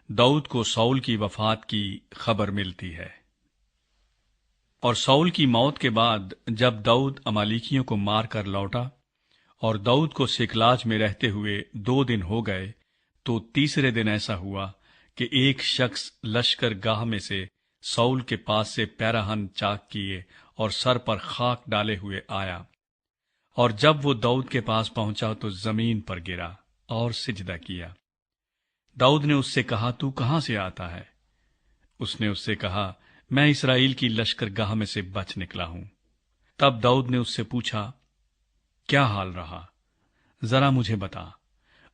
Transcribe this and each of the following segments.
दाऊद को साउल की वफात की खबर मिलती है। और साउल की मौत के बाद जब दाऊद अमालेकियों को मार कर लौटा और दाऊद को सिकलाग में रहते हुए 2 दिन हो गए, तो तीसरे दिन ऐसा हुआ कि एक शख्स लश्कर गाह में से साउल के पास से पैराहन चाक किए और सर पर खाक डाले हुए आया। और जब वो दाऊद के पास पहुंचा तो जमीन पर गिरा और सिजदा किया। दाऊद ने उससे कहा, तू कहां से आता है? उसने उससे कहा, मैं इस्राएल की लश्कर गाह में से बच निकला हूं। तब दाऊद ने उससे पूछा, क्या हाल रहा, जरा मुझे बता।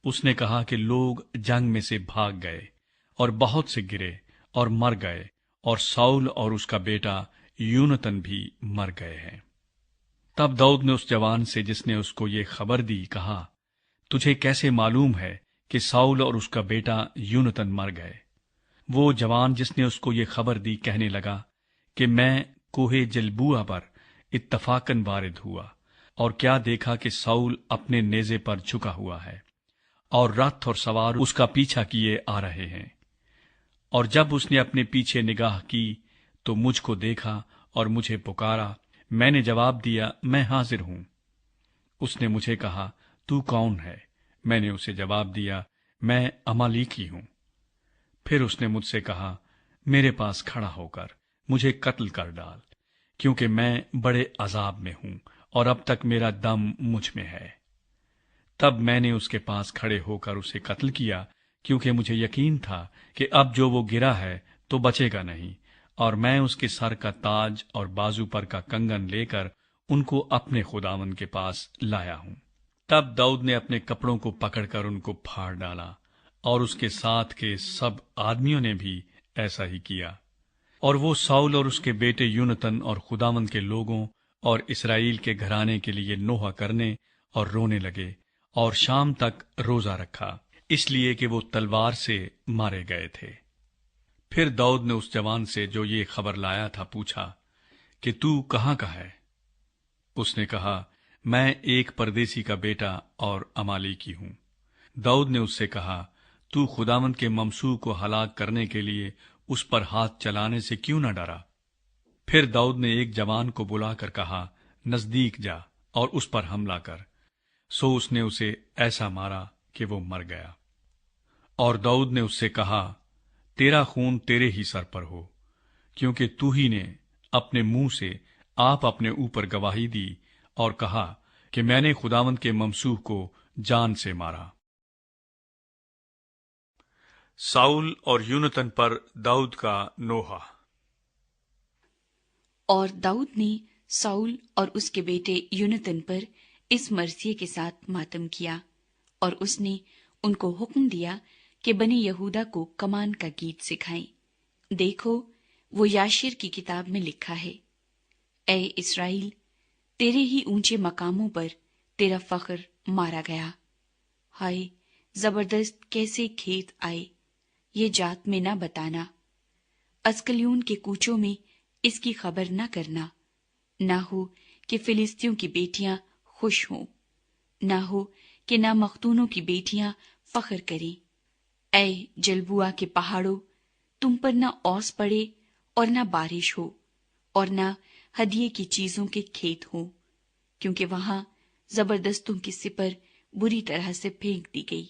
उसने कहा कि लोग जंग में से भाग गए और बहुत से गिरे और मर गए, और साउल और उसका बेटा यूनतन भी मर गए हैं। तब दाऊद ने उस जवान से जिसने उसको ये खबर दी कहा, तुझे कैसे मालूम है कि साउल और उसका बेटा यूनतन मर गए? वो जवान जिसने उसको ये खबर दी कहने लगा कि मैं कोहे जलबूआ पर इत्तफाकन वारिद हुआ, और क्या देखा कि साउल अपने नेजे पर झुका हुआ है और रथ और सवार उसका पीछा किए आ रहे हैं। और जब उसने अपने पीछे निगाह की तो मुझको देखा और मुझे पुकारा। मैंने जवाब दिया, मैं हाजिर हूं। उसने मुझे कहा, तू कौन है? मैंने उसे जवाब दिया, मैं अमालेकी हूं। फिर उसने मुझसे कहा, मेरे पास खड़ा होकर मुझे कत्ल कर डाल, क्योंकि मैं बड़े अजाब में हूं और अब तक मेरा दम मुझ में है। तब मैंने उसके पास खड़े होकर उसे कत्ल किया, क्योंकि मुझे यकीन था कि अब जो वो गिरा है तो बचेगा नहीं, और मैं उसके सर का ताज और बाजू पर का कंगन लेकर उनको अपने खुदावन के पास लाया हूं। तब दाऊद ने अपने कपड़ों को पकड़कर उनको फाड़ डाला, और उसके साथ के सब आदमियों ने भी ऐसा ही किया। और वो साउल और उसके बेटे यूनतन और खुदावंद के लोगों और इस्राएल के घराने के लिए नोहा करने और रोने लगे, और शाम तक रोजा रखा, इसलिए कि वो तलवार से मारे गए थे। फिर दाऊद ने उस जवान से जो ये खबर लाया था पूछा कि तू कहाँ का है? उसने कहा, मैं एक परदेसी का बेटा और अमालेकी हूं। दाऊद ने उससे कहा, तू खुदावंद के ममसू को हलाक करने के लिए उस पर हाथ चलाने से क्यों न डरा? फिर दाऊद ने एक जवान को बुलाकर कहा, नजदीक जा और उस पर हमला कर। सो उसने उसे ऐसा मारा कि वो मर गया। और दाऊद ने उससे कहा, तेरा खून तेरे ही सर पर हो, क्योंकि तू ही ने अपने मुंह से आप अपने ऊपर गवाही दी और कहा कि मैंने खुदावंद के ममसूह को जान से मारा। साउल और यूनतन पर दाऊद का नोहा। और दाऊद ने साउल और उसके बेटे यूनतन पर इस मर्सिये के साथ मातम किया, और उसने उनको हुक्म दिया कि बनी यहूदा को कमान का गीत सिखाएं। देखो, वो याशिर की किताब में लिखा है, ऐ इस्राएल, तेरे ही ऊंचे मकामों पर तेरा फख्र मारा गया। हाय, जबरदस्त कैसे खेत आए, ये जात में न बताना। अस्कलियून के कूचों में इसकी खबर न करना, ना हो कि फिलिस्तियों की बेटियां खुश हों, ना हो कि ना मख्तूनों की बेटियां फख्र करें। ऐ जलबुआ के पहाड़ों, तुम पर न औस पड़े और न बारिश हो, और न हदिये की चीजों के खेत हो, क्योंकि वहां जबरदस्तों की सिपर बुरी तरह से फेंक दी गई,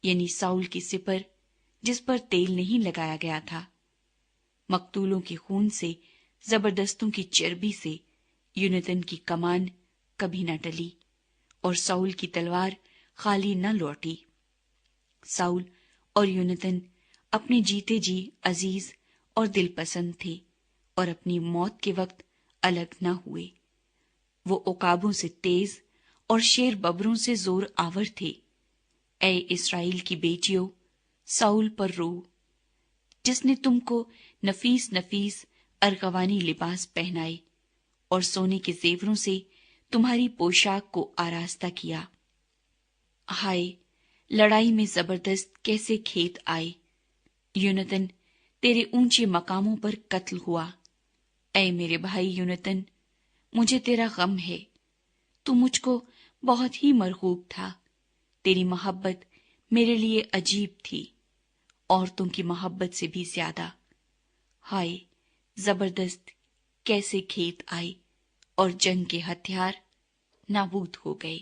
यानी साउल की सिपर जिस पर तेल नहीं लगाया गया था। मकतूलों के खून से, जबरदस्तों की चर्बी से यूनतन की कमान कभी न टली, और साउल की तलवार खाली न लौटी। साउल और यूनतन अपने जीते जी अजीज और दिलपसंद थे, और अपनी मौत के वक्त अलग न हुए। वो उकाबों से तेज और शेर बबरों से जोर आवर थे। ऐ इस्राएल की बेटियों, साउल पर रो, जिसने तुमको नफीस नफीस अरगवानी लिबास पहनाए और सोने के जेवरों से तुम्हारी पोशाक को आरास्ता किया। हाय, लड़ाई में जबरदस्त कैसे खेत आए। यूनतन तेरे ऊंचे मकामों पर कत्ल हुआ। ऐ मेरे भाई यूनतन, मुझे तेरा गम है। तू मुझको बहुत ही मरगूब था, तेरी मोहब्बत मेरे लिए अजीब थी, عورتوں کی محبت سے بھی زیادہ۔ ہائے زبردست کیسے کھیت آئے اور جنگ کے ہتھیار نابود ہو گئے۔